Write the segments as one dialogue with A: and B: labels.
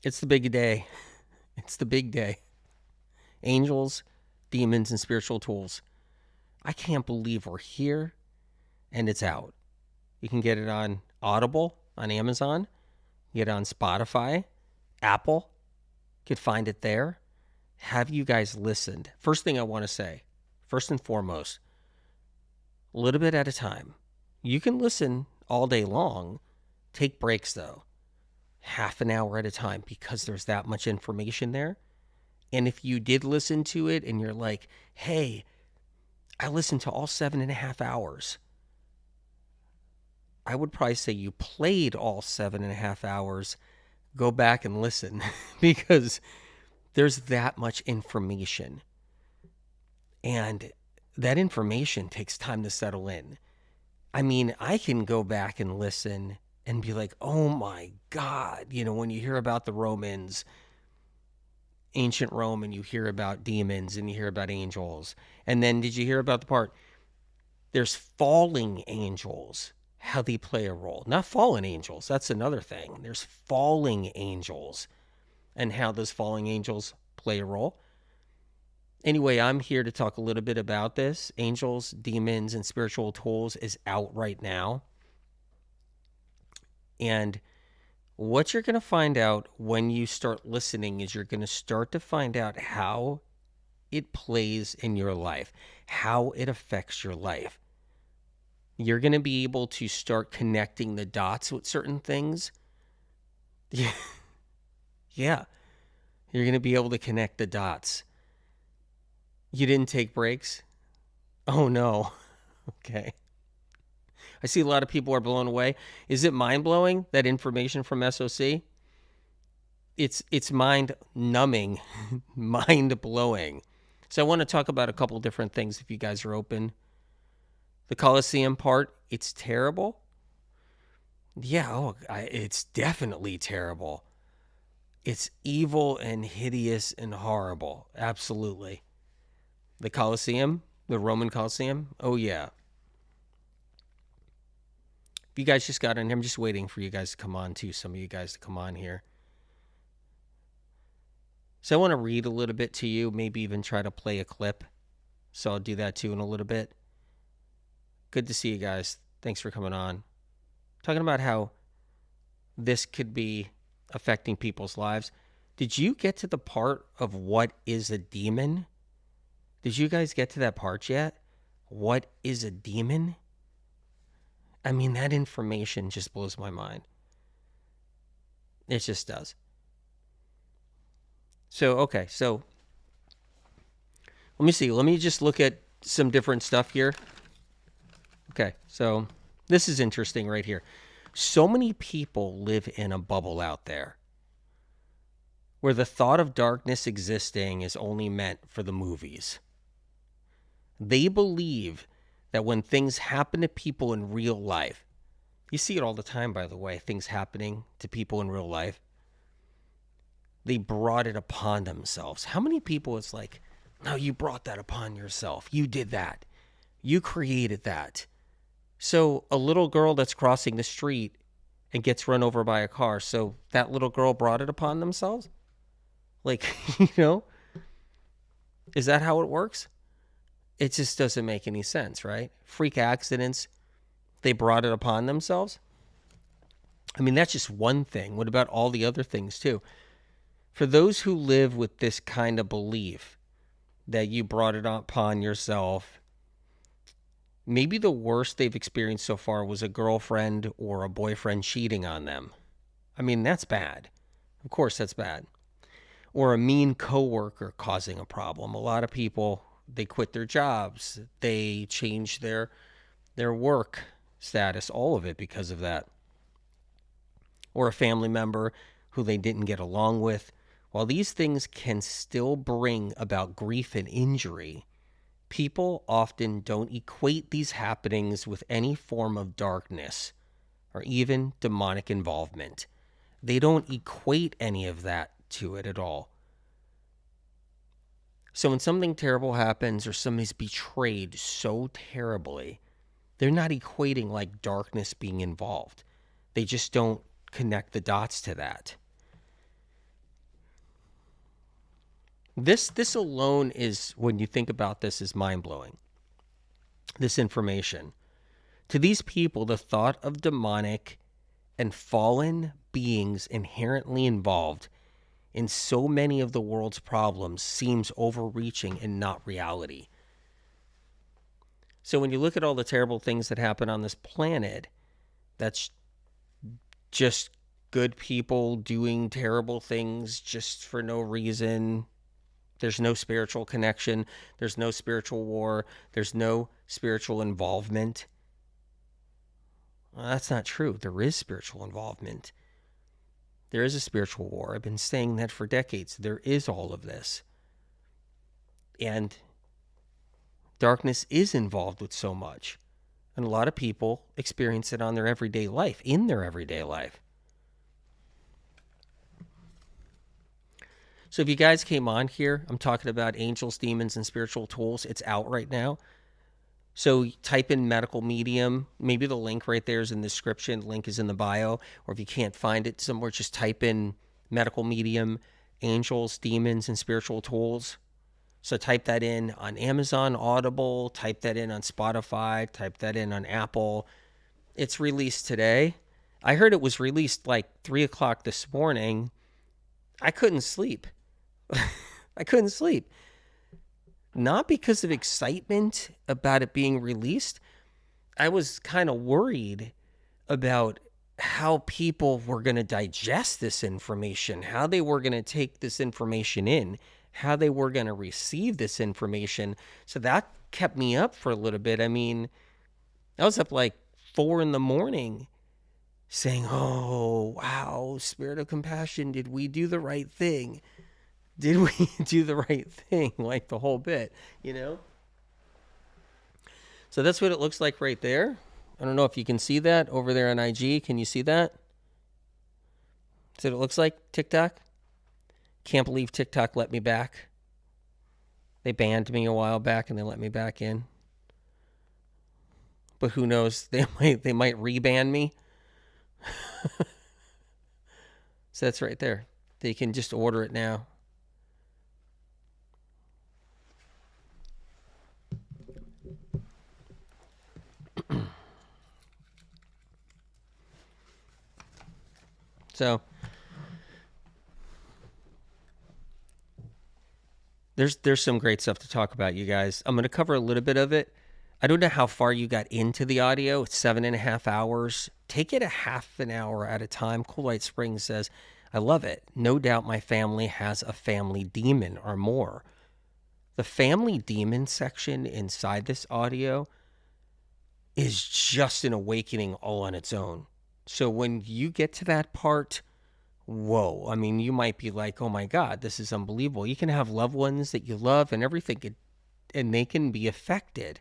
A: It's the big day. It's the big day. Angels, demons, and spiritual tools. I can't believe we're here and it's out. You can get it on Audible, on Amazon, get it on Spotify, Apple. You could find it there. Have you guys listened? First thing I want to say, first and foremost, a little bit at a time. You can listen all day long. Take breaks though, half an hour at a time, because there's that much information there. And if you did listen to it and you're like, hey, I listened to all 7.5 hours, I would probably say you played all 7.5 hours. Go back and listen because there's that much information. And that information takes time to settle in. I mean, I can go back and listen and be like, oh my God, when you hear about the Romans, ancient Rome, and you hear about demons and you hear about angels. And then did you hear about the part? There's falling angels, how they play a role. Not fallen angels. That's another thing. There's falling angels and how those falling angels play a role. Anyway, I'm here to talk a little bit about this. Angels, Demons, and Spiritual Tools is out right now. And what you're going to find out when you start listening is you're going to start to find out how it plays in your life, how it affects your life. You're going to be able to start connecting the dots with certain things. Yeah. Yeah. You're going to be able to connect the dots. You didn't take breaks? Oh, no. Okay. I see a lot of people are blown away. Is it mind-blowing, that information from SOC? It's mind-numbing, mind-blowing. So I want to talk about a couple different things if you guys are open. The Colosseum part, it's terrible. Yeah, it's definitely terrible. It's evil and hideous and horrible. Absolutely. The Colosseum, the Roman Colosseum, oh yeah. If you guys just got in, I'm just waiting for you guys to come on too. Some of you guys to come on here. So I want to read a little bit to you, maybe even try to play a clip. So I'll do that too in a little bit. Good to see you guys. Thanks for coming on. Talking about how this could be affecting people's lives. Did you get to the part of what is a demon? Did you guys get to that part yet? What is a demon? I mean, that information just blows my mind. It just does. So, okay, so let me see. Let me just look at some different stuff here. Okay, so this is interesting right here. So many people live in a bubble out there where the thought of darkness existing is only meant for the movies. They believe that when things happen to people in real life, you see it all the time, by the way, things happening to people in real life, they brought it upon themselves. How many people it's like, no, you brought that upon yourself. You did that. You created that. So a little girl that's crossing the street and gets run over by a car, so that little girl brought it upon themselves? Like, is that how it works? It just doesn't make any sense, right? Freak accidents, they brought it upon themselves? I mean, that's just one thing. What about all the other things too? For those who live with this kind of belief that you brought it upon yourself, maybe the worst they've experienced so far was a girlfriend or a boyfriend cheating on them. I mean, that's bad. Of course, that's bad. Or a mean coworker causing a problem. A lot of people, they quit their jobs. They change their work status, all of it because of that. Or a family member who they didn't get along with. While these things can still bring about grief and injury, people often don't equate these happenings with any form of darkness or even demonic involvement. They don't equate any of that to it at all. So when something terrible happens or somebody's betrayed so terribly, they're not equating like darkness being involved. They just don't connect the dots to that. This alone is, when you think about this, is mind-blowing. This information. To these people, the thought of demonic and fallen beings inherently involved in so many of the world's problems seems overreaching and not reality. So when you look at all the terrible things that happen on this planet, that's just good people doing terrible things just for no reason. There's no spiritual connection. There's no spiritual war. There's no spiritual involvement. Well, that's not true. There is spiritual involvement. There is a spiritual war. I've been saying that for decades. There is all of this. And darkness is involved with so much. And a lot of people experience it on their everyday life, in their everyday life. So if you guys came on here, I'm talking about angels, demons, and spiritual tools. It's out right now. So type in medical medium. Maybe the link right there is in the description. Link is in the bio. Or if you can't find it somewhere, just type in medical medium, angels, demons, and spiritual tools. So type that in on Amazon, Audible, type that in on Spotify, type that in on Apple. It's released today. I heard it was released like 3 o'clock this morning. I couldn't sleep. I couldn't sleep. Not because of excitement about it being released. I was kind of worried about how people were going to digest this information, how they were going to take this information in, how they were going to receive this information. So that kept me up for a little bit. I mean, I was up like 4 a.m. saying, oh, wow, Spirit of Compassion, did we do the right thing? Did we do the right thing? Like the whole bit, you know? So that's what it looks like right there. I don't know if you can see that over there on IG. Can you see that? That's what it looks like, TikTok. Can't believe TikTok let me back. They banned me a while back and they let me back in. But who knows? They might re-ban me. So that's right there. They can just order it now. So there's some great stuff to talk about, you guys. I'm going to cover a little bit of it. I don't know how far you got into the audio. It's 7.5 hours. Take it a half an hour at a time. Cool Light Springs says, I love it. No doubt my family has a family demon or more. The family demon section inside this audio is just an awakening all on its own. So when you get to that part, whoa. I mean, you might be like, oh my God, this is unbelievable. You can have loved ones that you love and everything, and they can be affected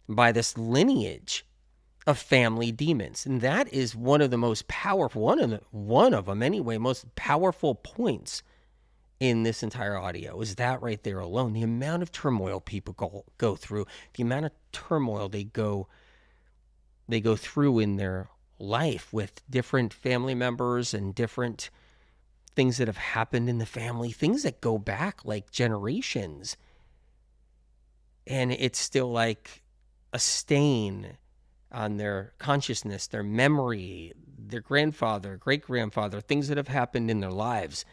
A: by this lineage of family demons. And that is one of the most powerful, one of them anyway, most powerful points in this entire audio is that right there alone. The amount of turmoil people go through, the amount of turmoil they go through in their life with different family members and different things that have happened in the family, things that go back like generations. And it's still like a stain on their consciousness, their memory, their grandfather, great-grandfather, things that have happened in their lives.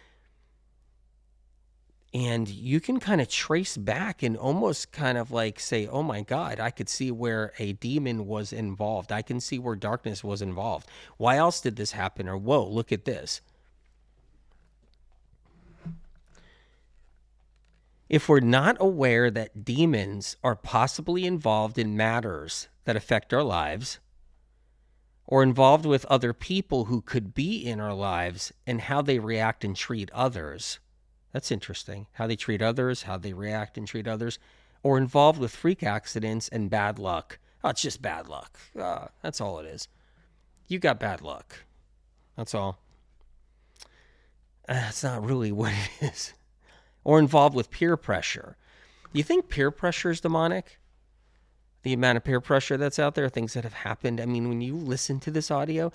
A: And you can kind of trace back and almost kind of like say, oh my God, I could see where a demon was involved. I can see where darkness was involved. Why else did this happen? Or, whoa, look at this. If we're not aware that demons are possibly involved in matters that affect our lives, or involved with other people who could be in our lives and how they react and treat others, that's interesting. How they treat others, how they react and treat others, or involved with freak accidents and bad luck. Oh, it's just bad luck. That's all it is. You got bad luck. That's all. That's not really what it is. Or involved with peer pressure. Do you think peer pressure is demonic? The amount of peer pressure that's out there, things that have happened. I mean, when you listen to this audio,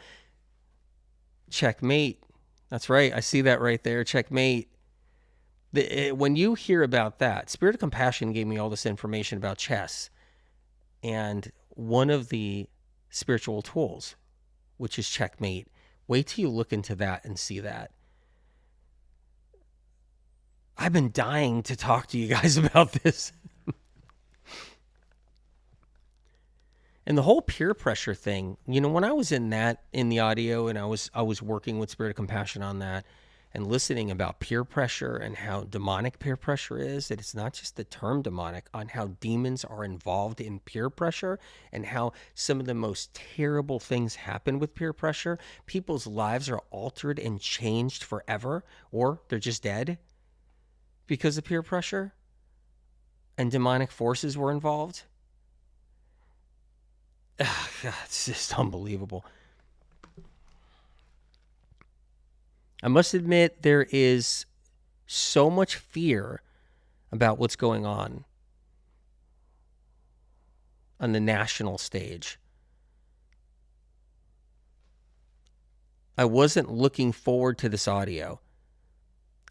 A: checkmate. That's right. I see that right there. Checkmate. When you hear about that, Spirit of Compassion gave me all this information about chess. And one of the spiritual tools, which is checkmate, wait till you look into that and see that. I've been dying to talk to you guys about this. And the whole peer pressure thing, when I was in the audio, and I was working with Spirit of Compassion on that and listening about peer pressure and how demonic peer pressure is, that it's not just the term demonic, on how demons are involved in peer pressure and how some of the most terrible things happen with peer pressure. People's lives are altered and changed forever, or they're just dead because of peer pressure, and demonic forces were involved. God, it's just unbelievable. I must admit, there is so much fear about what's going on the national stage. I wasn't looking forward to this audio.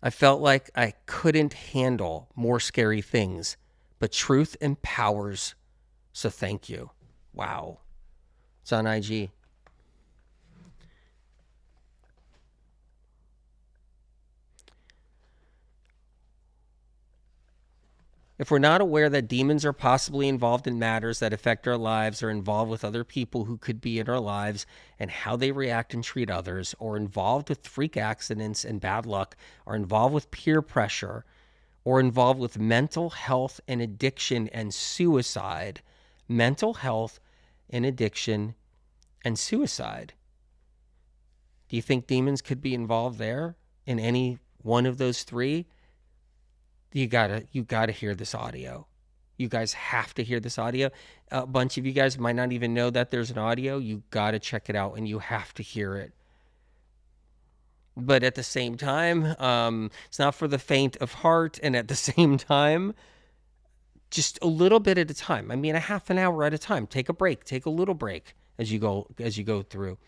A: I felt like I couldn't handle more scary things, but truth empowers, so thank you. Wow. It's on IG. If we're not aware that demons are possibly involved in matters that affect our lives, or involved with other people who could be in our lives and how they react and treat others, or involved with freak accidents and bad luck, or involved with peer pressure, or involved with mental health and addiction and suicide, mental health and addiction and suicide. Do you think demons could be involved there in any one of those three? You gotta hear this audio. You guys have to hear this audio. A bunch of you guys might not even know that there's an audio. You gotta check it out, and you have to hear it. But at the same time, it's not for the faint of heart. And at the same time, just a little bit at a time. I mean, a half an hour at a time. Take a break. Take a little break as you go through.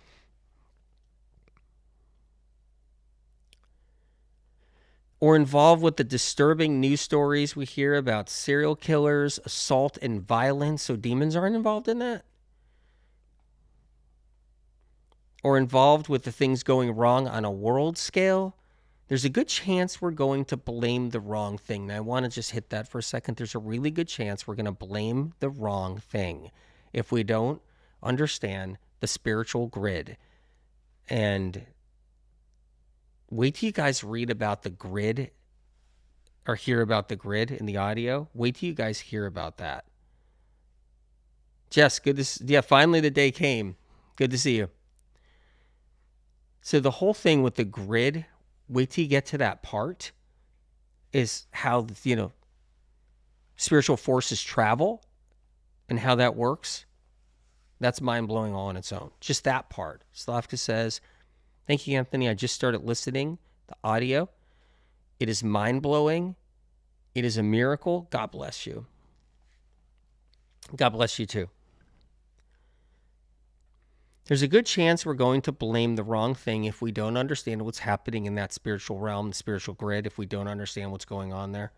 A: Or involved with the disturbing news stories we hear about serial killers, assault, and violence. So demons aren't involved in that? Or involved with the things going wrong on a world scale? There's a good chance we're going to blame the wrong thing. Now, I want to just hit that for a second. There's a really good chance we're going to blame the wrong thing if we don't understand the spiritual grid. And wait till you guys read about the grid or hear about the grid in the audio. Wait till you guys hear about that. Jess, good to see. Yeah, finally the day came. Good to see you. So the whole thing with the grid, wait till you get to that part, is how, spiritual forces travel and how that works. That's mind-blowing all on its own. Just that part. Slavka says, thank you, Anthony. I just started listening. The audio. It is mind-blowing. It is a miracle. God bless you. God bless you too. There's a good chance we're going to blame the wrong thing if we don't understand what's happening in that spiritual realm, the spiritual grid, if we don't understand what's going on there.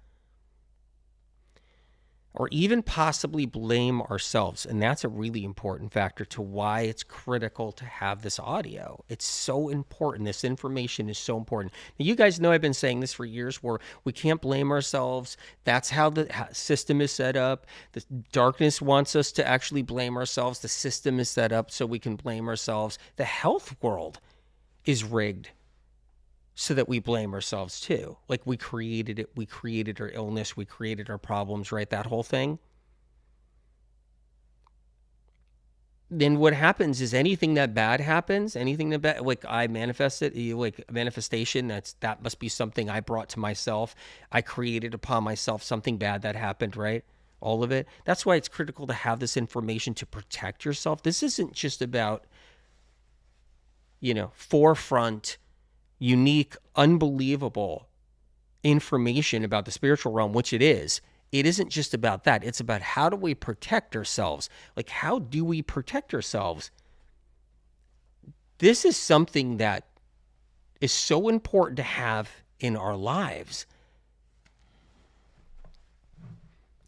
A: Or even possibly blame ourselves. And that's a really important factor to why it's critical to have this audio. It's so important. This information is so important. Now, you guys know I've been saying this for years, where we can't blame ourselves. That's how the system is set up. The darkness wants us to actually blame ourselves. The system is set up so we can blame ourselves. The health world is rigged so that we blame ourselves too. Like, we created it. We created our illness. We created our problems, right? That whole thing. Then what happens is anything that bad happens, anything that bad, like I manifest it, like manifestation, that must be something I brought to myself. I created upon myself something bad that happened, right? All of it. That's why it's critical to have this information to protect yourself. This isn't just about, forefront, unique, unbelievable information about the spiritual realm, which it is. It isn't just about that. It's about how do we protect ourselves? Like, how do we protect ourselves? This is something that is so important to have in our lives.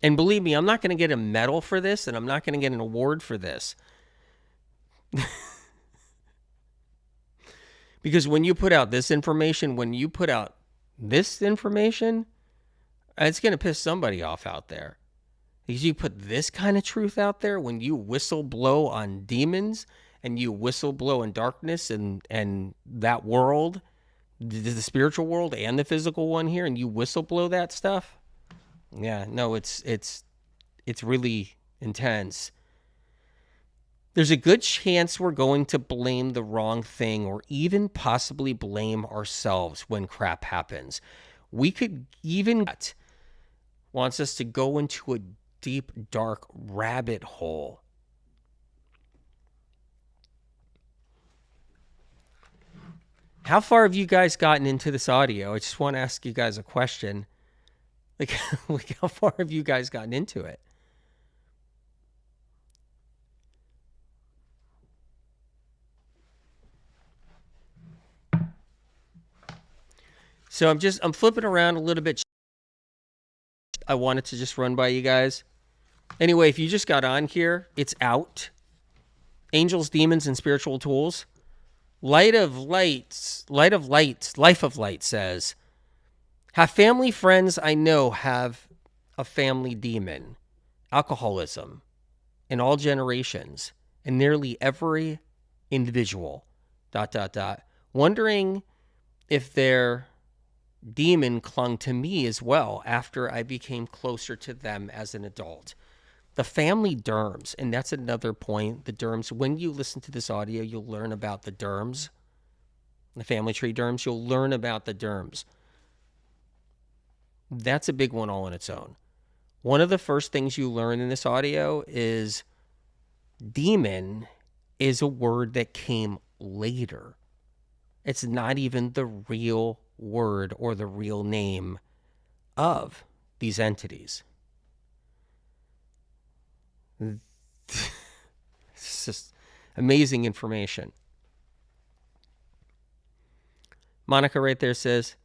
A: And believe me, I'm not going to get a medal for this, and I'm not going to get an award for this. Because when you put out this information, it's going to piss somebody off out there. Because you put this kind of truth out there, when you whistle blow on demons and you whistle blow in darkness and that world, the spiritual world and the physical one here, and you whistle blow that stuff. Yeah, no, it's really intense. There's a good chance we're going to blame the wrong thing or even possibly blame ourselves when crap happens. We could even wants us to go into a deep, dark rabbit hole. How far have you guys gotten into this audio? I just want to ask you guys a question. Like how far have you guys gotten into it? So I'm flipping around a little bit. I wanted to just run by you guys. Anyway, if you just got on here, it's out. Angels, Demons, and Spiritual Tools. Life of Light says, have family friends I know have a family demon, alcoholism, in all generations, and nearly every individual, ... Wondering if their demon clung to me as well after I became closer to them as an adult. The family derms, and that's another point, the derms. When you listen to this audio, you'll learn about the derms, the family tree derms. You'll learn about the derms. That's a big one all on its own. One of the first things you learn in this audio is demon is a word that came later. It's not even the real word or the real name of these entities. It's just amazing information. Monica right there says,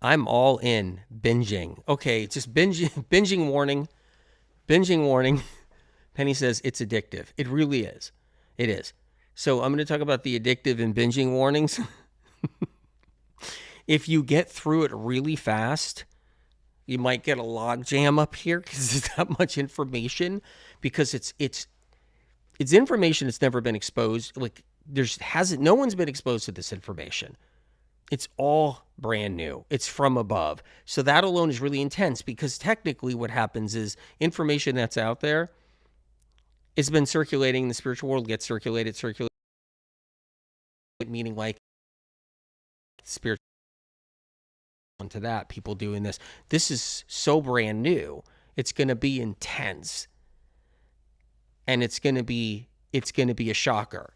A: I'm all in binging. Okay, just binging warning. Binging warning. Penny says it's addictive. It really is. It is. So I'm going to talk about the addictive and binging warnings. If you get through it really fast, you might get a log jam up here because there's that much information. Because it's information that's never been exposed. Like no one's been exposed to this information. It's all brand new. It's from above. So that alone is really intense, because technically what happens is information that's out there has been circulating in the spiritual world, gets circulated, meaning like spiritual onto that, people doing this. This is so brand new. It's going to be intense. And it's going to be a shocker.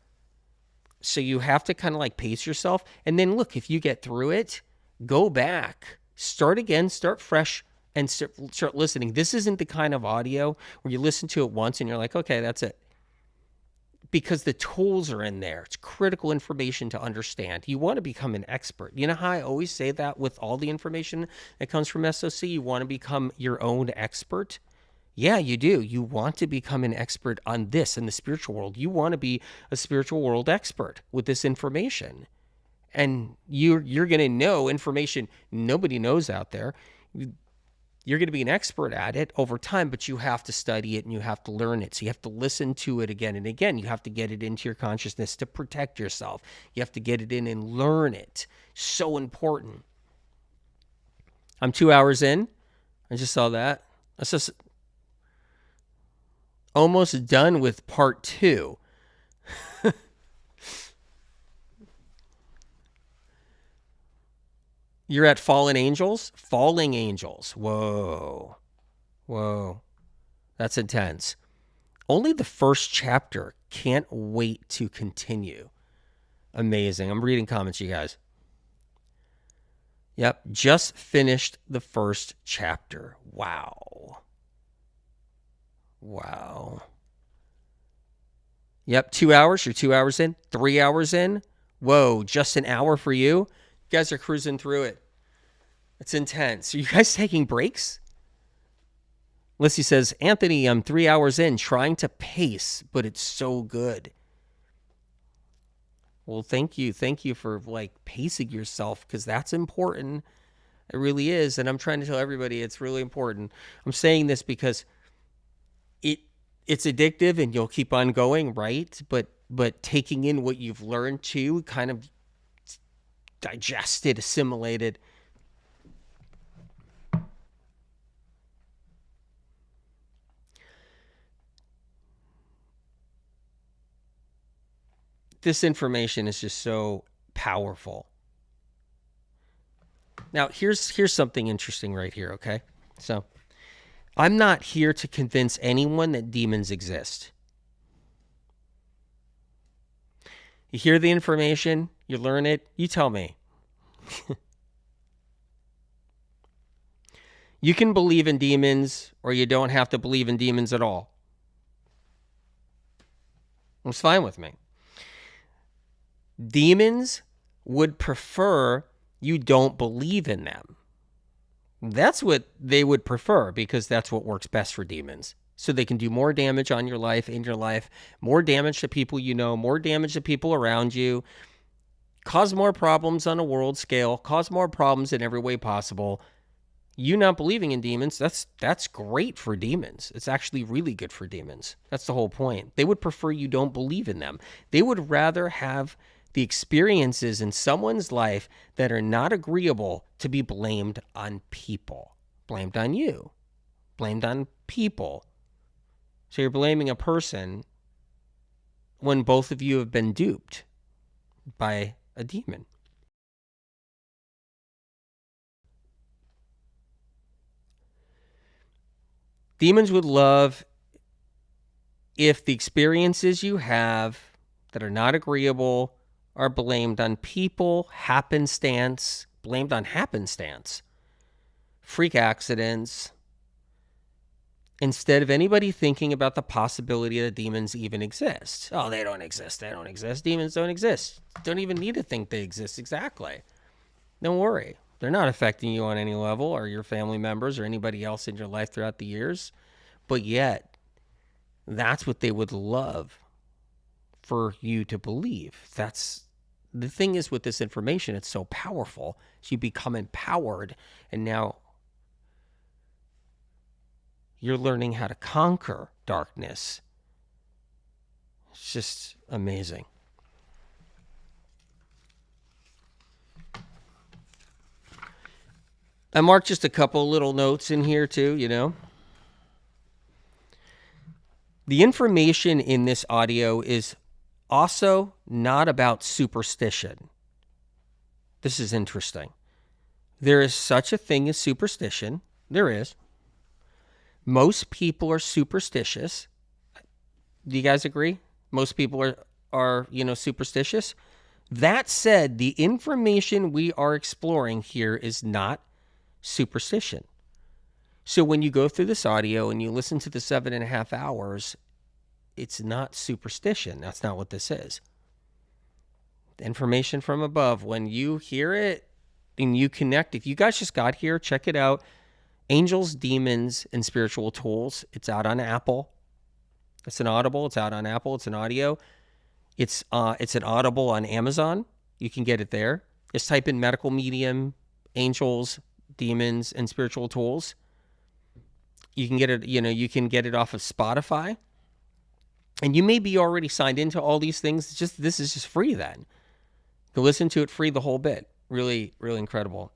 A: So you have to kind of like pace yourself. And then look, if you get through it, go back, start again, start fresh, and start listening. This isn't the kind of audio where you listen to it once and you're like, okay, that's it. Because the tools are in there. It's critical information to understand. You want to become an expert. You know how I always say that with all the information that comes from SOC? You want to become your own expert? Yeah, you do. You want to become an expert on this in the spiritual world. You want to be a spiritual world expert with this information. And you're going to know information nobody knows out there. You're going to be an expert at it over time, but you have to study it and you have to learn it. So you have to listen to it again and again. You have to get it into your consciousness to protect yourself. You have to get it in and learn it. So important. I'm 2 hours in. I just saw that. That's just almost done with part 2. You're at Fallen Angels? Falling Angels. Whoa. That's intense. Only the first chapter. Can't wait to continue. Amazing. I'm reading comments, you guys. Yep. Just finished the first chapter. Wow. Yep. 2 hours. You're 2 hours in. 3 hours in. Whoa. Just an hour for you. You guys are cruising through it. It's intense. Are you guys taking breaks? Lissy says, Anthony, I'm 3 hours in trying to pace, but it's so good. Well, thank you. Thank you for like pacing yourself, because that's important. It really is. And I'm trying to tell everybody it's really important. I'm saying this because it's addictive and you'll keep on going, right? But taking in what you've learned too, kind of digested, assimilated. This information is just so powerful. Now, here's something interesting right here, okay? So, I'm not here to convince anyone that demons exist. You hear the information, you learn it, you tell me. You can believe in demons, or you don't have to believe in demons at all. It's fine with me. Demons would prefer you don't believe in them. That's what they would prefer, because that's what works best for demons. So they can do more damage on your life, in your life, more damage to people you know, more damage to people around you, cause more problems on a world scale, cause more problems in every way possible. You not believing in demons, that's great for demons. It's actually really good for demons. That's the whole point. They would prefer you don't believe in them. They would rather have the experiences in someone's life that are not agreeable to be blamed on people. Blamed on you. Blamed on people. So you're blaming a person when both of you have been duped by a demon. Demons would love if the experiences you have that are not agreeable are blamed on people, happenstance, blamed on happenstance, freak accidents, instead of anybody thinking about the possibility that demons even exist. Oh, they don't exist. They don't exist. Demons don't exist. Don't even need to think they exist. Exactly. Don't worry. They're not affecting you on any level, or your family members, or anybody else in your life throughout the years. But yet, that's what they would love for you to believe. That's the thing is with this information, it's so powerful. So you become empowered, and now you're learning how to conquer darkness. It's just amazing. I marked just a couple little notes in here too, you know. The information in this audio is also not about superstition. This is interesting. There is such a thing as superstition. There is. Most people are superstitious. Do you guys agree? Most people are superstitious. That said, the information we are exploring here is not superstition. So when you go through this audio and you listen to the 7.5 hours, it's not superstition. That's not what this is. Information from above. When you hear it and you connect, if you guys just got here, check it out. Angels, Demons, and Spiritual Tools. It's out on Apple. It's an Audible. It's out on Apple. It's an audio. It's an Audible on Amazon. You can get it there. Just type in medical medium, angels, demons, and spiritual tools. You can get it, you can get it off of Spotify. And you may be already signed into all these things. This is just free then. You can listen to it free the whole bit. Really, really incredible.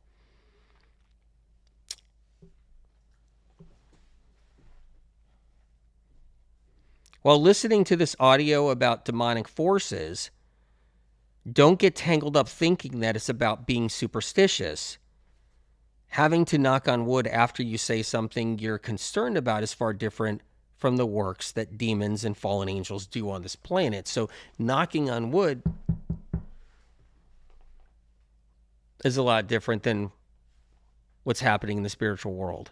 A: While listening to this audio about demonic forces, don't get tangled up thinking that it's about being superstitious. Having to knock on wood after you say something you're concerned about is far different from the works that demons and fallen angels do on this planet. So knocking on wood is a lot different than what's happening in the spiritual world.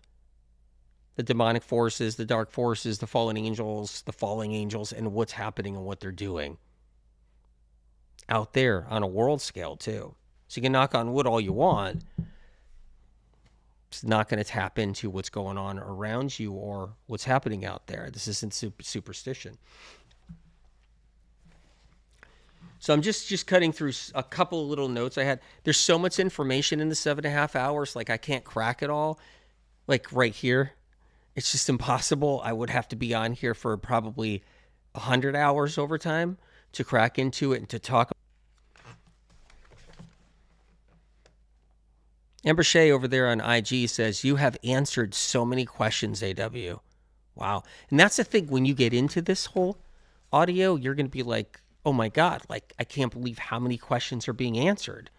A: The demonic forces, the dark forces, the fallen angels, the falling angels, and what's happening and what they're doing out there on a world scale too. So you can knock on wood all you want. It's not going to tap into what's going on around you or what's happening out there. This isn't superstition. So I'm just cutting through a couple of little notes I had. There's so much information in the 7.5 hours. Like I can't crack it all. Like right here, it's just impossible. I would have to be on here for probably 100 hours over time to crack into it and to talk. Amber Shea over there on IG says, you have answered so many questions, AW. Wow. And that's the thing. When you get into this whole audio, you're going to be like, oh my God, like, I can't believe how many questions are being answered.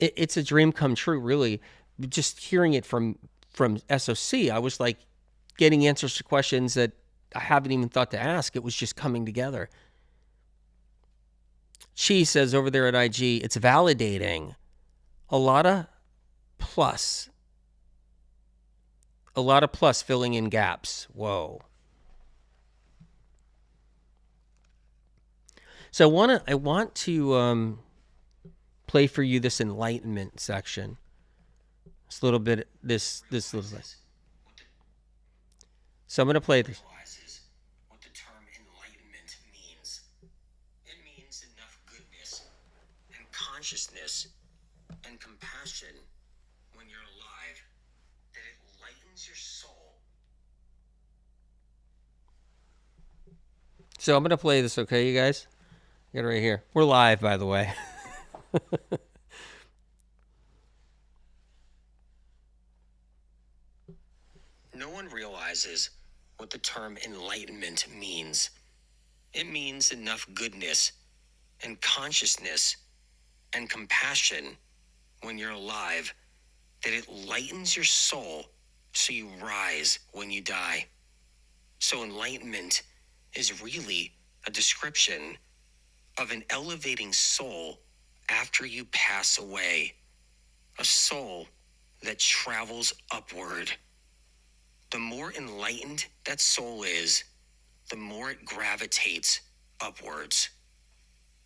A: It's a dream come true, really. Just hearing it from SOC, I was like getting answers to questions that I haven't even thought to ask. It was just coming together. She says over there at IG, it's validating. A lot of plus filling in gaps. Whoa. So I want to play for you this enlightenment section. This little bit, this little bit. So I'm going to play this. What the term enlightenment means. It means enough goodness and consciousness and compassion when you're alive that it lightens your soul. So I'm going to play this, okay, you guys? Get it right here. We're live, by the way. No one realizes what the term enlightenment means. It means enough goodness and consciousness and compassion when you're alive that it lightens your soul so you rise when you die. So enlightenment is really a description of an elevating soul after you pass away. A soul that travels upward. The more enlightened that soul is, the more it gravitates upwards.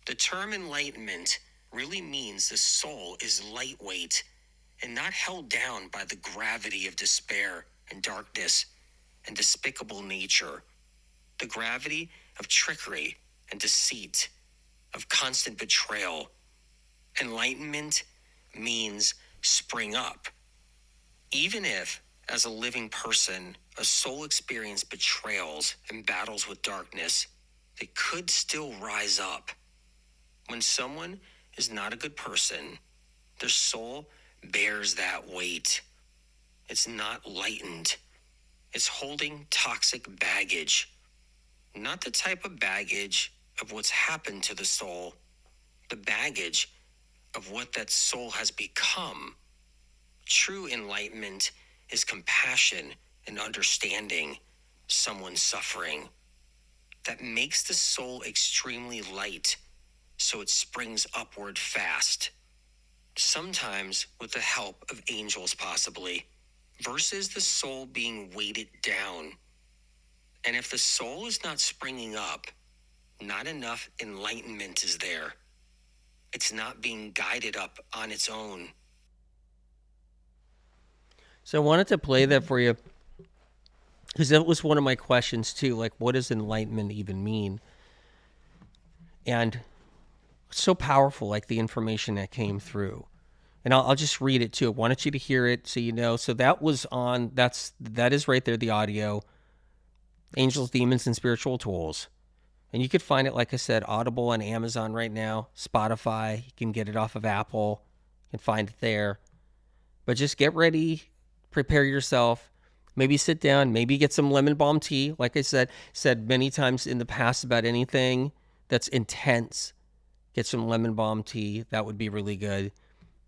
A: The term enlightenment really means the soul is lightweight and not held down by the gravity of despair and darkness and despicable nature, the gravity of trickery and deceit, of constant betrayal. Enlightenment means spring up. Even if, as a living person, a soul experienced betrayals and battles with darkness, they could still rise up. When someone is not a good person, their soul bears that weight. It's not lightened. It's holding toxic baggage. Not the type of baggage of what's happened to the soul, the baggage of what that soul has become. True enlightenment is compassion and understanding someone's suffering. That makes the soul extremely light, so it springs upward fast. Sometimes with the help of angels possibly, versus the soul being weighted down. And if the soul is not springing up, not enough enlightenment is there. It's not being guided up on its own. So I wanted to play that for you because that was one of my questions too. Like, what does enlightenment even mean? And it's so powerful, like the information that came through. And I'll just read it too. I wanted you to hear it so you know. So that was on, that is right there, the audio. Angels, Demons, and Spiritual Tools. And you could find it, like I said, Audible on Amazon right now, Spotify. You can get it off of Apple. You can find it there. But just get ready, prepare yourself. Maybe sit down, maybe get some lemon balm tea. Like I said many times in the past about anything that's intense, get some lemon balm tea. That would be really good.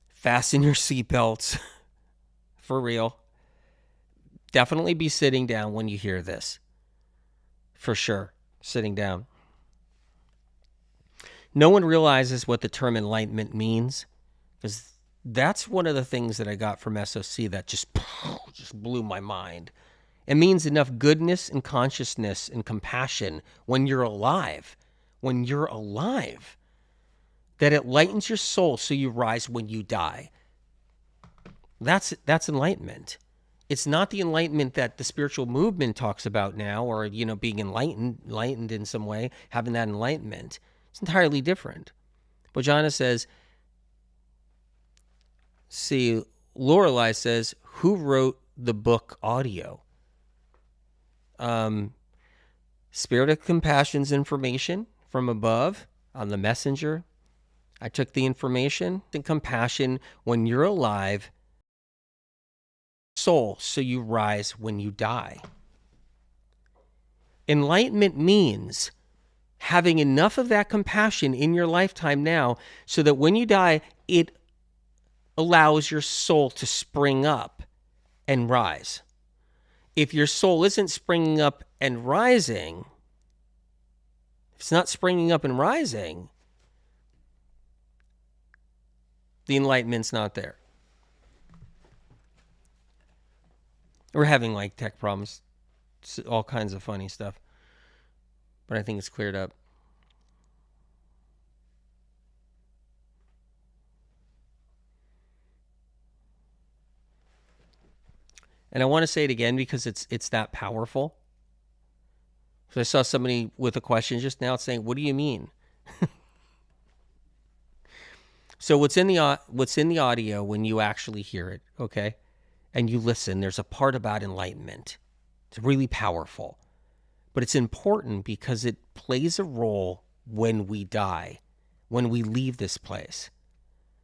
A: Fasten your seatbelts. For real. Definitely be sitting down when you hear this. For sure. Sitting down. No one realizes what the term enlightenment means, because that's one of the things that I got from SOC that just blew my mind. It means enough goodness and consciousness and compassion when you're alive. When you're alive. That it lightens your soul so you rise when you die. That's enlightenment. It's not the enlightenment that the spiritual movement talks about now, or being enlightened in some way, having that enlightenment. It's entirely different. Bojana says, see, Lorelei says, who wrote the book audio? Spirit of Compassion's information from above on the messenger. I took the information and compassion when you're alive, soul, so you rise when you die. Enlightenment means having enough of that compassion in your lifetime now so that when you die, it allows your soul to spring up and rise. If your soul isn't springing up and rising, if it's not springing up and rising, the enlightenment's not there. We're having like tech problems, all kinds of funny stuff, but I think it's cleared up. And I want to say it again because it's that powerful. So I saw somebody with a question just now saying, "What do you mean?" So what's in the audio when you actually hear it, okay, and you listen, there's a part about enlightenment. It's really powerful, but it's important because it plays a role when we die, when we leave this place.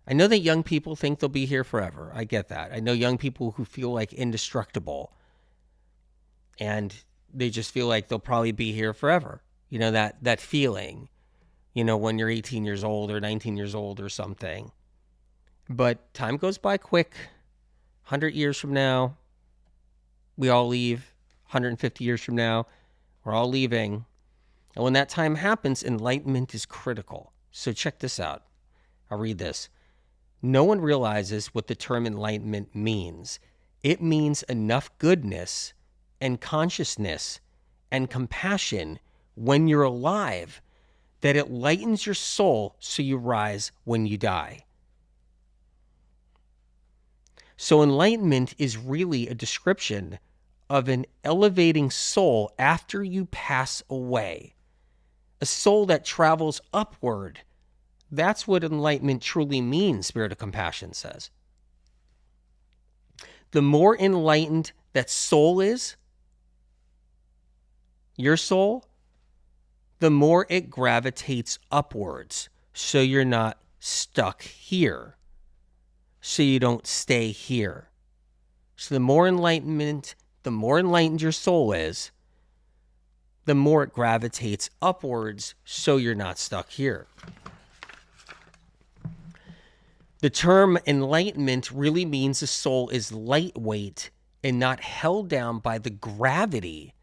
A: I know that young people think they'll be here forever. I get that. I know young people who feel like indestructible, and they just feel like they'll probably be here forever. You know, that feeling, when you're 18 years old or 19 years old or something. But time goes by quick. 100 years from now, we all leave. 150 years from now, we're all leaving. And when that time happens, enlightenment is critical. So check this out. I'll read this. No one realizes what the term enlightenment means. It means enough goodness and consciousness and compassion when you're alive that it lightens your soul so you rise when you die. So enlightenment is really a description of an elevating soul after you pass away. A soul that travels upward. That's what enlightenment truly means, Spirit of Compassion says. The more enlightened that soul is, your soul, the more it gravitates upwards. So you're not stuck here. So you don't stay here. So the more enlightened your soul is, the more it gravitates upwards. So you're not stuck here. The term enlightenment really means the soul is lightweight and not held down by the gravity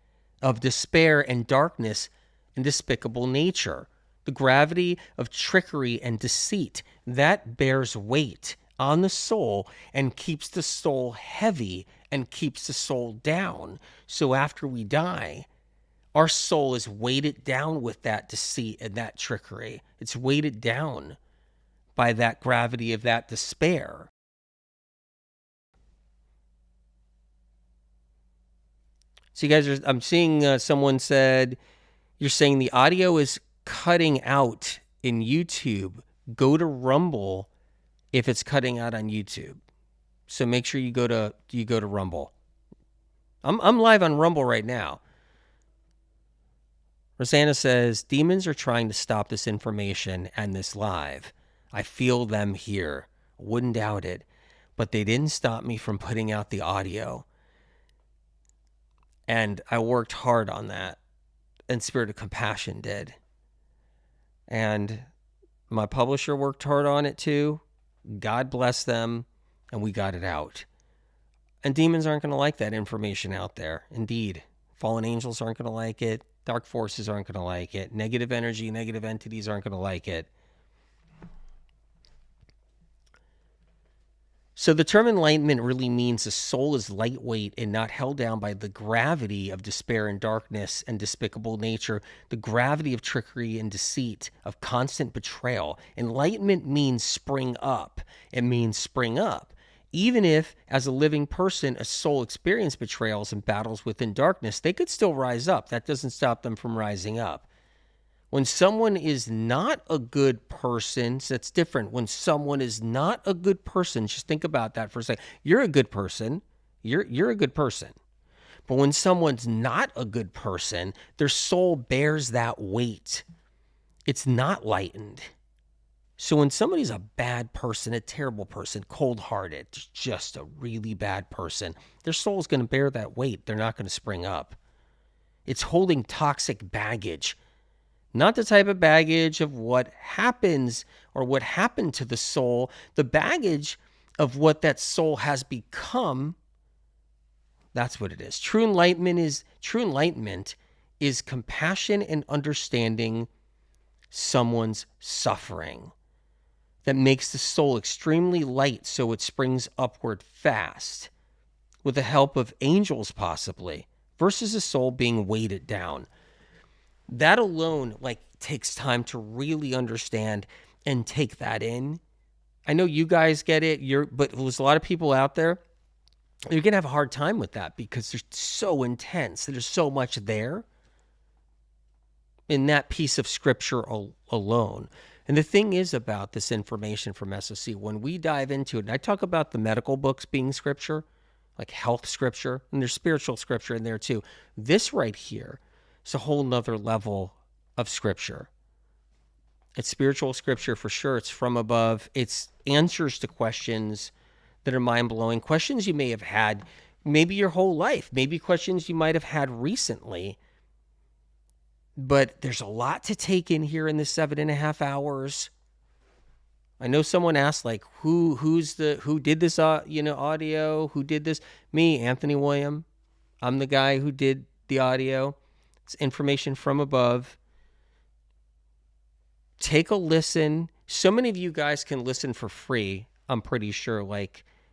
A: of despair and darkness and despicable nature. The gravity of trickery and deceit, that bears weight on the soul and keeps the soul heavy and keeps the soul down. So after we die, our soul is weighted down with that deceit and that trickery. It's weighted down by that gravity of that despair. So you guys I'm seeing someone said, you're saying the audio is cutting out in YouTube. Go to Rumble if it's cutting out on YouTube. So make sure you go to Rumble. I'm live on Rumble right now. Rosanna says, demons are trying to stop this information and this live. I feel them here. Wouldn't doubt it. But they didn't stop me from putting out the audio. And I worked hard on that. And Spirit of Compassion did. And my publisher worked hard on it too. God bless them. And we got it out. And demons aren't going to like that information out there. Indeed. Fallen angels aren't going to like it. Dark forces aren't going to like it. Negative energy, negative entities aren't going to like it. So the term enlightenment really means the soul is lightweight and not held down by the gravity of despair and darkness and despicable nature, the gravity of trickery and deceit, of constant betrayal. Enlightenment means spring up. It means spring up. Even if, as a living person, a soul experienced betrayals and battles within darkness, they could still rise up. That doesn't stop them from rising up. When someone is not a good person, so that's different. When someone is not a good person, just think about that for a second. You're a good person. You're a good person. But when someone's not a good person, their soul bears that weight. It's not lightened. So when somebody's a bad person, a terrible person, cold-hearted, just a really bad person, their soul's going to bear that weight. They're not going to spring up. It's holding toxic baggage. Not the type of baggage of what happens or what happened to the soul, the baggage of what that soul has become. That's what it is. True enlightenment is compassion and understanding someone's suffering. That makes the soul extremely light so it springs upward fast with the help of angels possibly, versus a soul being weighted down. That alone takes time to really understand and take that in. I know you guys get it, but there's a lot of people out there, you're going to have a hard time with that because they're so intense. There's so much there in that piece of scripture alone. And the thing is about this information from SOC, when we dive into it, and I talk about the medical books being scripture, like health scripture, and there's spiritual scripture in there too. This right here is a whole nother level of scripture. It's spiritual scripture for sure. It's from above. It's answers to questions that are mind-blowing, questions you may have had maybe your whole life, maybe questions you might have had recently. But there's a lot to take in here in the 7.5 hours. I know someone asked, who did this, audio? Who did this? Me, Anthony William. I'm the guy who did the audio. It's information from above. Take a listen. So many of you guys can listen for free, I'm pretty sure.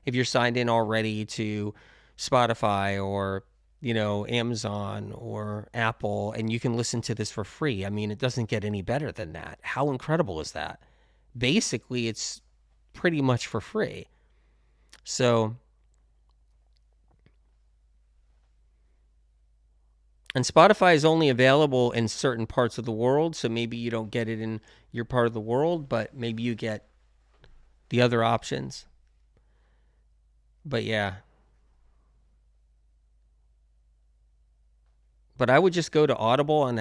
A: If you're signed in already to Spotify or Amazon or Apple, and you can listen to this for free. I mean, it doesn't get any better than that. How incredible is that? Basically, it's pretty much for free. So, and Spotify is only available in certain parts of the world, so maybe you don't get it in your part of the world, but maybe you get the other options. But yeah. But I would just go to Audible on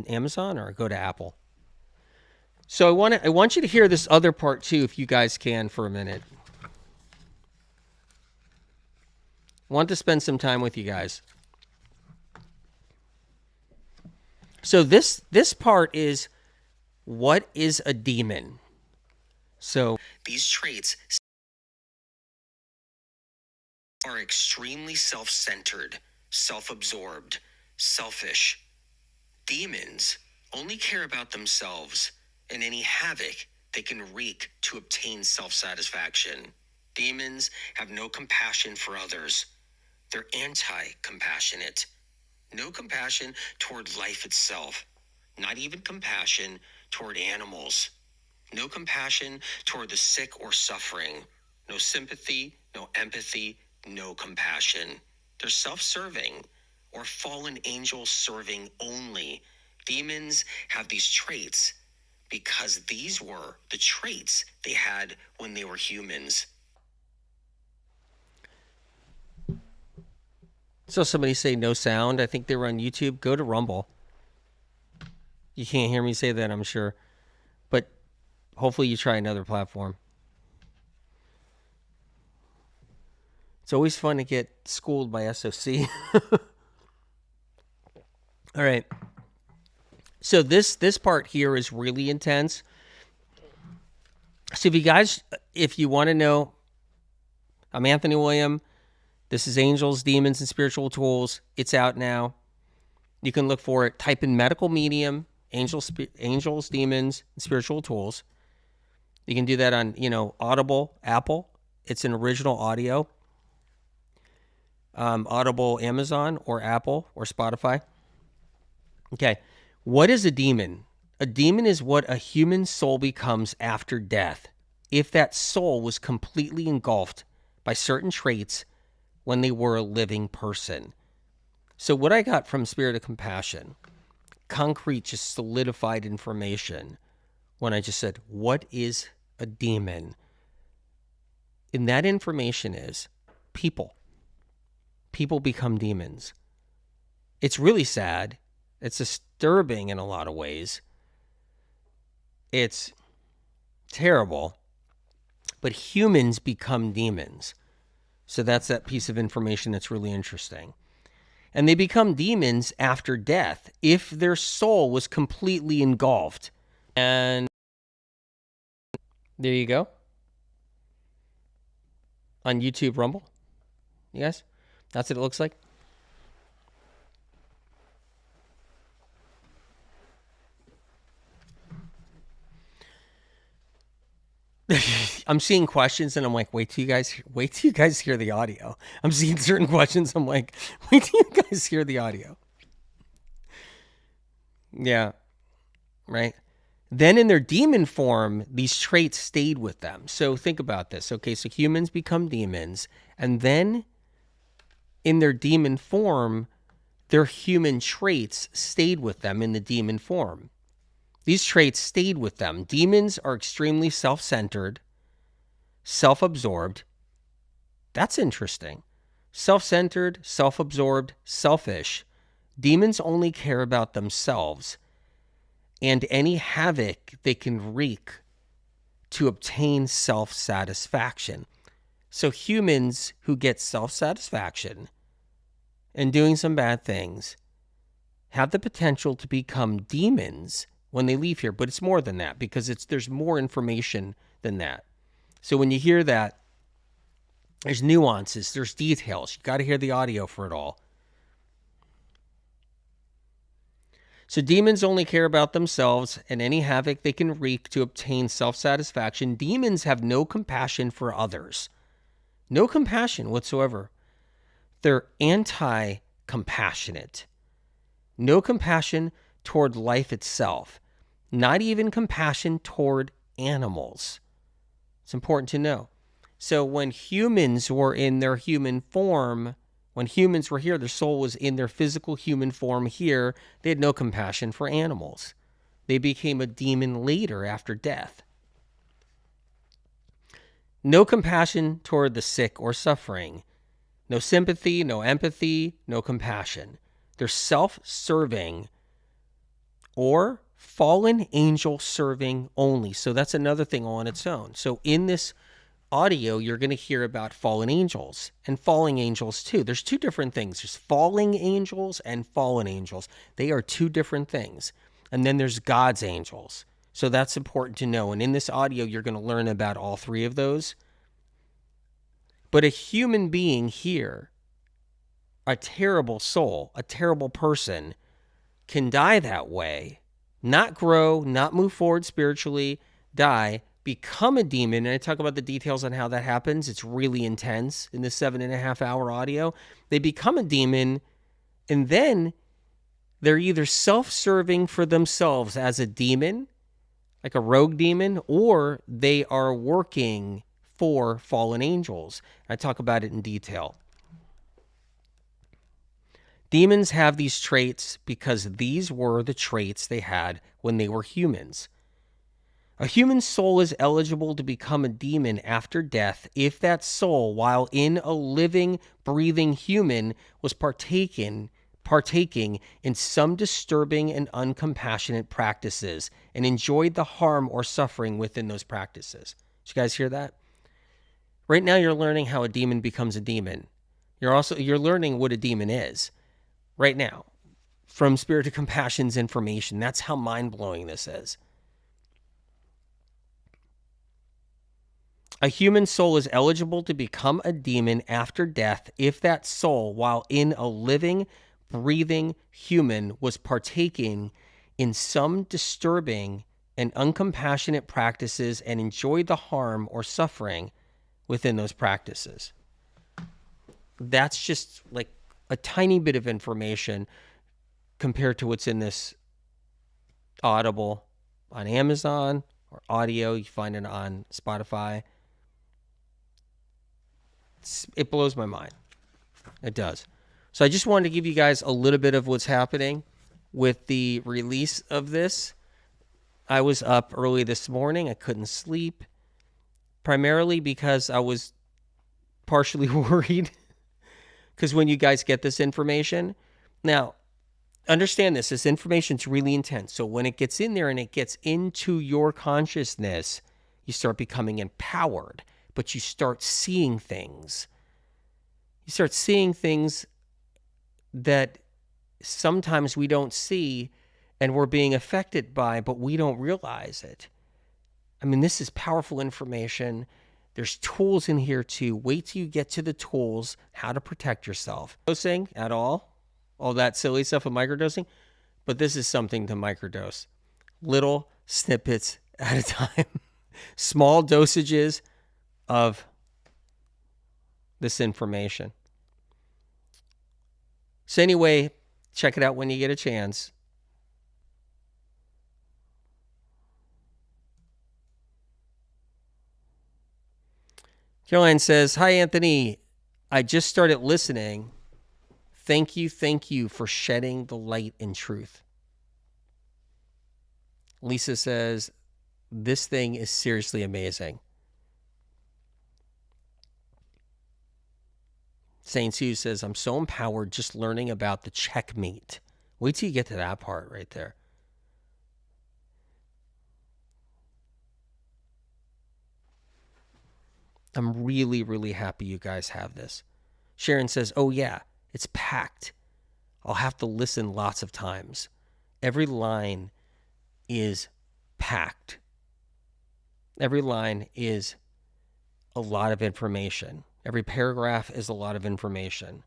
A: Amazon or go to Apple. So I want you to hear this other part too, if you guys can, for a minute. I want to spend some time with you guys. So this part is, what is a demon? So these traits are extremely self-centered, self-absorbed, selfish. Demons only care about themselves and any havoc they can wreak to obtain self-satisfaction. Demons have no compassion for others. They're anti-compassionate. No compassion toward life itself. Not even compassion toward animals. No compassion toward the sick or suffering. No sympathy, no empathy, no compassion. They're self-serving, or fallen angels serving only. Demons have these traits because these were the traits they had when they were humans. So somebody say no sound. I think they were on YouTube. Go to Rumble. You can't hear me say that, I'm sure. But hopefully you try another platform. It's always fun to get schooled by SOC. All right. So this part here is really intense. So if you want to know, I'm Anthony William. This is Angels, Demons, and Spiritual Tools. It's out now. You can look for it. Type in medical medium, angels, demons, and spiritual tools. You can do that on, Audible, Apple. It's an original audio. Audible, Amazon, or Apple, or Spotify. Okay. What is a demon? A demon is what a human soul becomes after death, if that soul was completely engulfed by certain traits when they were a living person. So what I got from Spirit of Compassion, concrete, just solidified information, when I just said, what is a demon? And that information is people. People become demons. It's really sad. It's disturbing in a lot of ways. It's terrible. But humans become demons. So that's that piece of information that's really interesting. And they become demons after death if their soul was completely engulfed. And there you go. On YouTube Rumble. You guys? That's what it looks like. I'm seeing questions and I'm like, wait till you guys hear the audio. I'm seeing certain questions. I'm like, wait till you guys hear the audio. Yeah. Right. Then in their demon form, these traits stayed with them. So think about this. Okay. So humans become demons, and then in their demon form, their human traits stayed with them in the demon form. These traits stayed with them. Demons are extremely self-centered, self-absorbed. That's interesting. Self-centered, self-absorbed, selfish. Demons only care about themselves and any havoc they can wreak to obtain self-satisfaction. So humans who get self-satisfaction and doing some bad things have the potential to become demons when they leave here. But it's more than that, because there's more information than that. So when you hear that, there's nuances, there's details. You got to hear the audio for it all. So demons only care about themselves and any havoc they can wreak to obtain self-satisfaction. Demons have no compassion for others. No compassion whatsoever. They're anti-compassionate. No compassion toward life itself. Not even compassion toward animals. It's important to know. So when humans were in their human form, when humans were here, their soul was in their physical human form here. They had no compassion for animals. They became a demon later after death. No compassion toward the sick or suffering. No sympathy, no empathy, no compassion. They're self-serving or fallen angel serving only. So that's another thing on its own. So in this audio, you're going to hear about fallen angels and falling angels too. There's two different things. There's falling angels and fallen angels. They are two different things. And then there's God's angels. So that's important to know. And in this audio, you're going to learn about all three of those. But a human being here, a terrible soul, a terrible person, can die that way, not grow, not move forward spiritually, die, become a demon. And I talk about the details on how that happens. It's really intense in the 7.5 hour audio. They become a demon, and then they're either self-serving for themselves as a demon, like a rogue demon, or they are working for fallen angels. I talk about it in detail. Demons have these traits because these were the traits they had when they were humans. A human soul is eligible to become a demon after death if that soul, while in a living, breathing human, was partaking in some disturbing and uncompassionate practices and enjoyed the harm or suffering within those practices. Did you guys hear that? Right now you're learning how a demon becomes a demon. You're learning what a demon is. Right now, from Spirit of Compassion's information. That's how mind-blowing this is. A human soul is eligible to become a demon after death if that soul, while in a living, breathing human, was partaking in some disturbing and uncompassionate practices and enjoyed the harm or suffering within those practices. That's just like a tiny bit of information compared to what's in this Audible on Amazon or audio. You find it on Spotify. it blows my mind. It does. So I just wanted to give you guys a little bit of what's happening with the release of this. I was up early this morning. I couldn't sleep, primarily because I was partially worried. Because when you guys get this information, now understand this information is really intense. So when it gets in there and it gets into your consciousness, you start becoming empowered, but you start seeing things. You start seeing things that sometimes we don't see and we're being affected by, but we don't realize it. I mean, this is powerful information. There's tools in here too. Wait till you get to the tools, how to protect yourself. Dosing at all that silly stuff of microdosing, but this is something to microdose. Little snippets at a time. Small dosages of this information. So anyway, check it out when you get a chance. Caroline says, "Hi, Anthony. I just started listening. Thank you for shedding the light and truth." Lisa says, "This thing is seriously amazing." Saint Sue says, "I'm so empowered just learning about the checkmate." Wait till you get to that part right there. I'm really, really happy you guys have this. Sharon says, "Oh yeah, it's packed. I'll have to listen lots of times. Every line is packed. Every line is a lot of information. Every paragraph is a lot of information.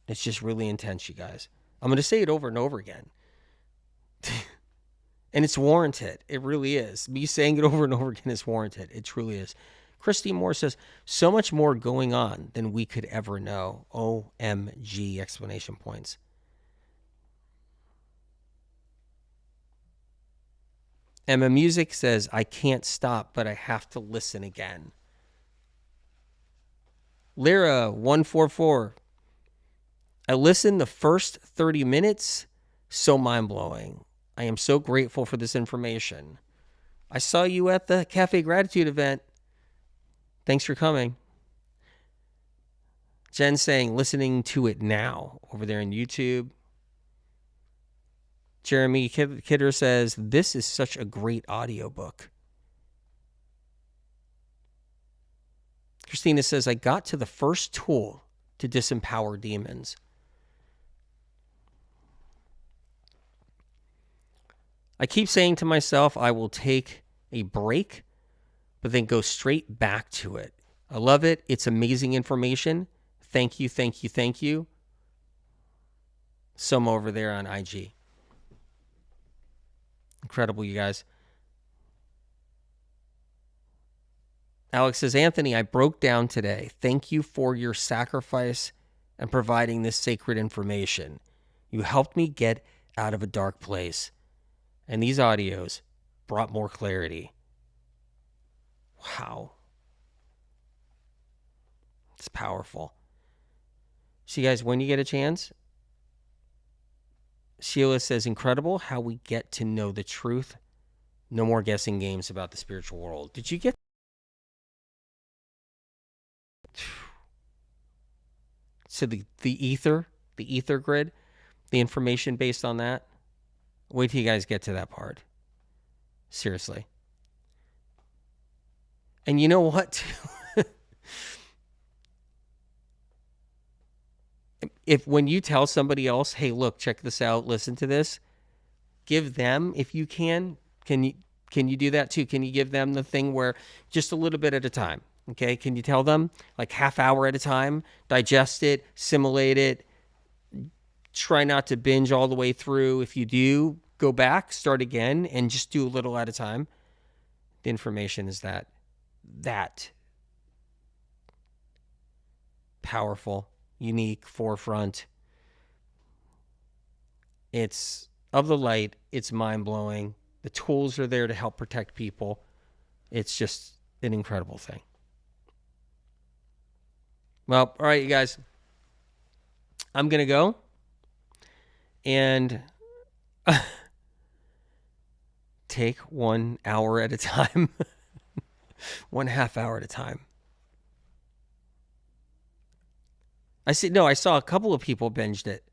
A: It's just really intense, you guys. I'm going to say it over and over again. And it's warranted. It really is. Me saying it over and over again is warranted. It truly is. Christy Moore says, "So much more going on than we could ever know." OMG, explanation points. Emma Music says, "I can't stop, but I have to listen again." Lyra 144. "I listened the first 30 minutes. So mind-blowing. I am so grateful for this information. I saw you at the Cafe Gratitude event. Thanks for coming." Jen saying, "Listening to it now," over there on YouTube. Jeremy Kidder says, "This is such a great audiobook." Christina says, "I got to the first tool to disempower demons." I keep saying to myself, I will take a break, but then go straight back to it. I love it. It's amazing information. Thank you. Some over there on IG. Incredible, you guys. Alex says, "Anthony, I broke down today. Thank you for your sacrifice and providing this sacred information. You helped me get out of a dark place. And these audios brought more clarity." Wow. It's powerful. So, you guys, when you get a chance, Sheila says, "Incredible how we get to know the truth. No more guessing games about the spiritual world." Did you get? So the ether grid, the information based on that. Wait till you guys get to that part. Seriously. And you know what? If when you tell somebody else, "Hey, look, check this out, listen to this," give them, if you can you do that too? Can you give them the thing where just a little bit at a time? Okay, can you tell them like half hour at a time, digest it, assimilate it, try not to binge all the way through. If you do, go back, start again, and just do a little at a time. The information is that powerful, unique, forefront. It's of the light. It's mind-blowing. The tools are there to help protect people. It's just an incredible thing. Well, all right, you guys. I'm going to go. And take 1 hour at a time. 1/2 hour at a time. I saw a couple of people binged it.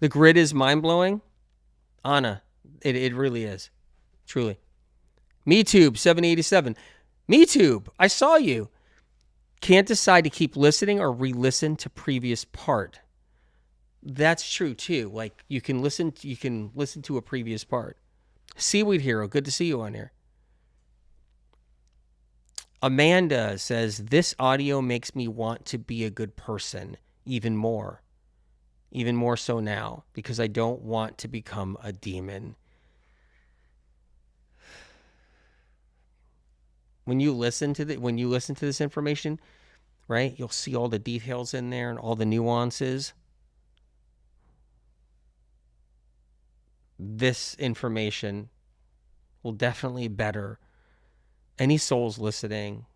A: The grid is mind-blowing. Anna, it really is. Truly. MeTube 787. MeTube, I saw you. Can't decide to keep listening or re-listen to previous part. That's true too. Like you can listen to a previous part. Seaweed Hero, good to see you on here. Amanda says, this audio makes me want to be a good person even more so now, because I don't want to become a demon. When you listen to this information, right, you'll see all the details in there and all the nuances. This information will definitely better any souls listening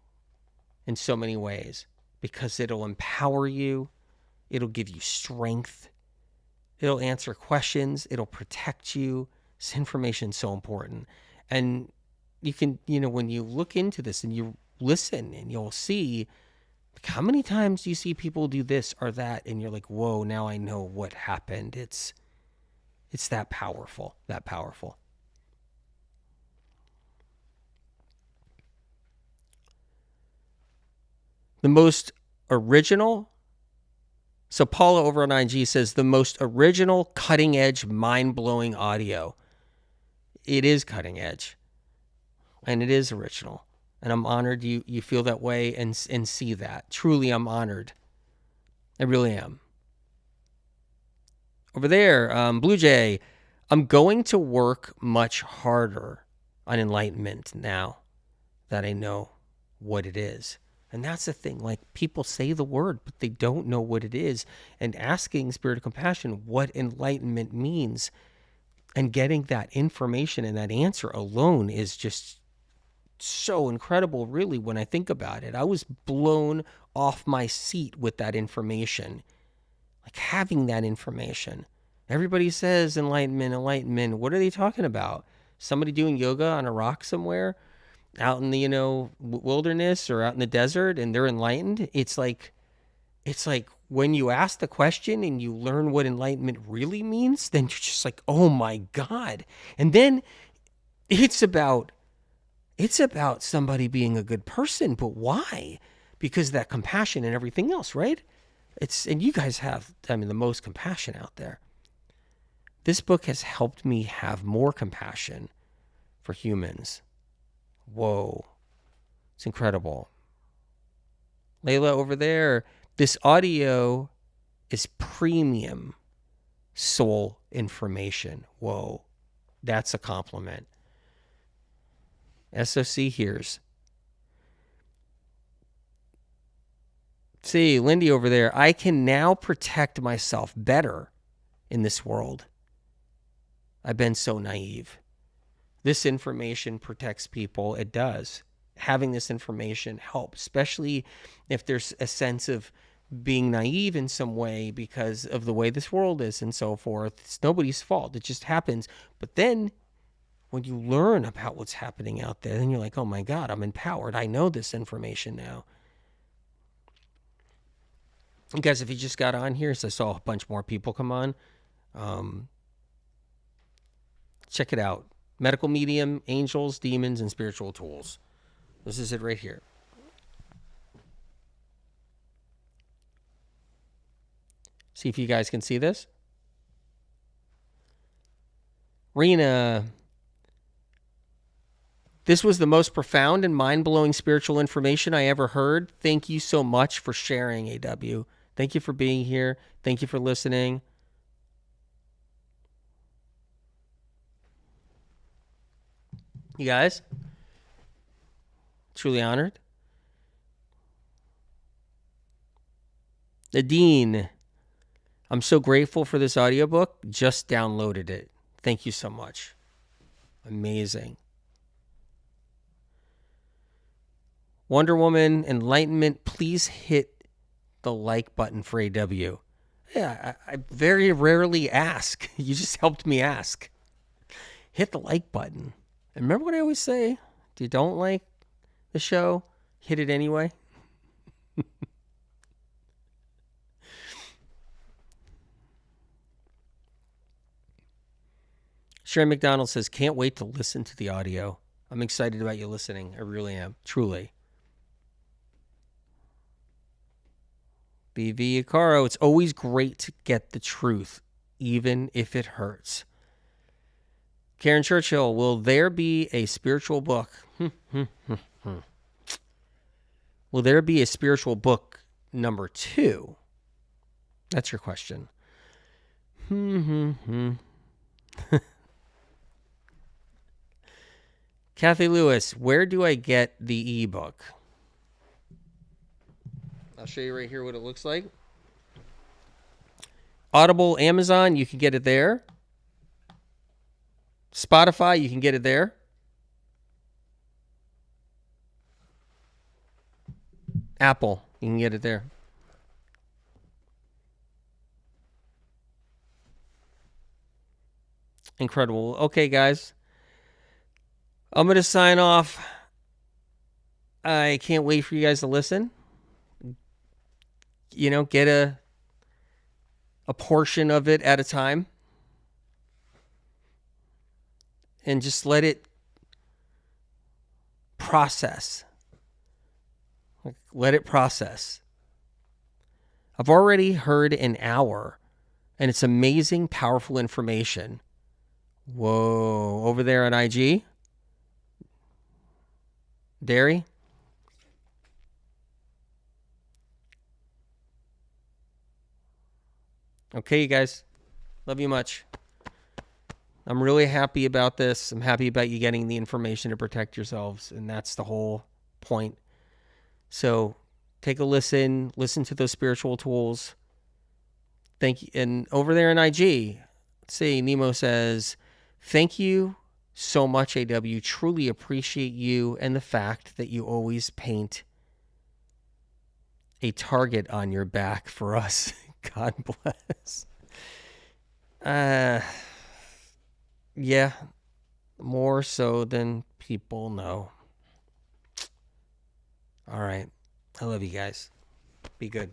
A: in so many ways, because it'll empower you. It'll give you strength. It'll answer questions. It'll protect you. This information is so important. And you can, when you look into this and you listen, and you'll see how many times you see people do this or that, and you're like, whoa, now I know what happened. It's that powerful, The most original. So Paula over on IG says the most original, cutting edge, mind-blowing audio. It is cutting edge. And it is original. And I'm honored you feel that way and see that. Truly, I'm honored. I really am. Over there, Blue Jay, I'm going to work much harder on enlightenment now that I know what it is. And that's the thing. Like, people say the word, but they don't know what it is. And asking Spirit of Compassion what enlightenment means and getting that information and that answer alone is just so incredible, really, when I think about it. I was blown off my seat with that information. Like, having that information. Everybody says enlightenment. What are they talking about? Somebody doing yoga on a rock somewhere out in the, wilderness or out in the desert, and they're enlightened? It's like when you ask the question and you learn what enlightenment really means, then you're just like, oh my God. And then it's about somebody being a good person, but why? Because of that compassion and everything else, right? And you guys have, the most compassion out there. This book has helped me have more compassion for humans. Whoa. It's incredible. Layla over there, this audio is premium soul information. Whoa. That's a compliment. SOC hears. See, Lindy over there, I can now protect myself better in this world. I've been so naive. This information protects people. It does. Having this information helps, especially if there's a sense of being naive in some way because of the way this world is and so forth. It's nobody's fault. It just happens. But then when you learn about what's happening out there, then you're like, oh my God, I'm empowered. I know this information now. And guys, if you just got on here, so I saw a bunch more people come on, check it out. Medical medium, angels, demons, and spiritual tools. This is it right here. See if you guys can see this. Rena, this was the most profound and mind-blowing spiritual information I ever heard. Thank you so much for sharing, AW. Thank you for being here. Thank you for listening. You guys, truly honored. Nadine, I'm so grateful for this audiobook. Just downloaded it. Thank you so much. Amazing. Wonder Woman, enlightenment, please hit the like button for AW. Yeah, I very rarely ask. You just helped me ask. Hit the like button. And remember what I always say? If you don't like the show, hit it anyway. Sharon McDonald says, can't wait to listen to the audio. I'm excited about you listening. I really am. Truly. BV Acaro, it's always great to get the truth, even if it hurts. Karen Churchill, will there be a spiritual book? Will there be a spiritual book number 2? That's your question. Kathy Lewis, where do I get the ebook? I'll show you right here what it looks like. Audible, Amazon, you can get it there. Spotify, you can get it there. Apple, you can get it there. Incredible. Okay, guys. I'm going to sign off. I can't wait for you guys to listen. You know, get a portion of it at a time. And just let it process. Let it process. I've already heard an hour, and it's amazing, powerful information. Whoa, over there on IG? Dairy? Okay, you guys. Love you much. I'm really happy about this. I'm happy about you getting the information to protect yourselves, and that's the whole point. So take a listen to those spiritual tools. Thank you. And over there in IG, let's see, Nemo says, thank you so much, AW. Truly appreciate you and the fact that you always paint a target on your back for us. God bless. Yeah, more so than people know. All right. I love you guys. Be good.